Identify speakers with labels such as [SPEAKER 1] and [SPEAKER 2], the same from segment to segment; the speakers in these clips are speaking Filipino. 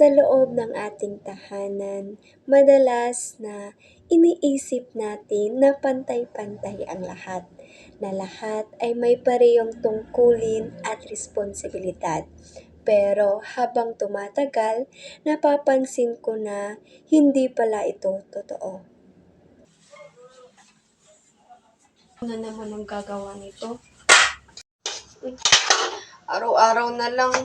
[SPEAKER 1] Sa loob ng ating tahanan, madalas na iniisip natin na pantay-pantay ang lahat, na lahat ay may parehong tungkulin at responsibilidad. Pero habang tumatagal, napapansin ko na hindi pala ito totoo. Ano naman ang gagawa nito? Araw-araw na lang.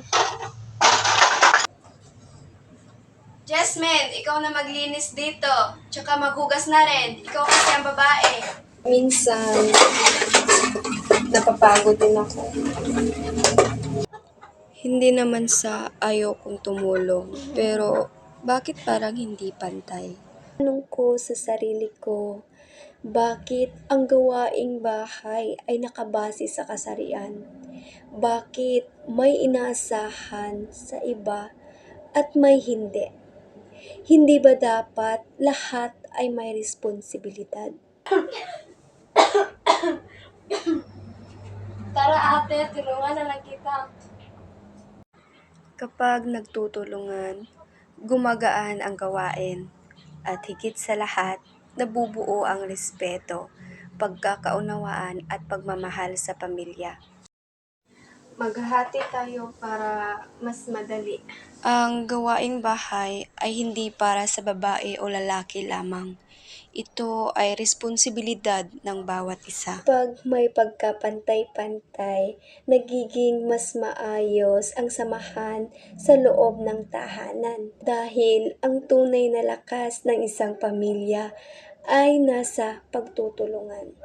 [SPEAKER 2] Jasmine, ikaw na maglinis dito. Tsaka maghugas na rin. Ikaw kasi ang babae.
[SPEAKER 1] Minsan, napapagod din ako. Hindi naman sa ayaw kong tumulong, pero bakit parang hindi pantay? Tanong ko sa sarili ko, bakit ang gawaing bahay ay nakabase sa kasarian? Bakit may inaasahan sa iba at may hindi? Hindi ba dapat lahat ay may responsibilidad?
[SPEAKER 2] Tara ate, tulungan na lang kita.
[SPEAKER 1] Kapag nagtutulungan, gumagaan ang gawain at higit sa lahat, nabubuo ang respeto, pagkakaunawaan at pagmamahal sa pamilya. Maghahati tayo para mas madali. Ang gawaing bahay ay hindi para sa babae o lalaki lamang. Ito ay responsibilidad ng bawat isa. Pag may pagkapantay-pantay, nagiging mas maayos ang samahan sa loob ng tahanan. Dahil ang tunay na lakas ng isang pamilya ay nasa pagtutulungan.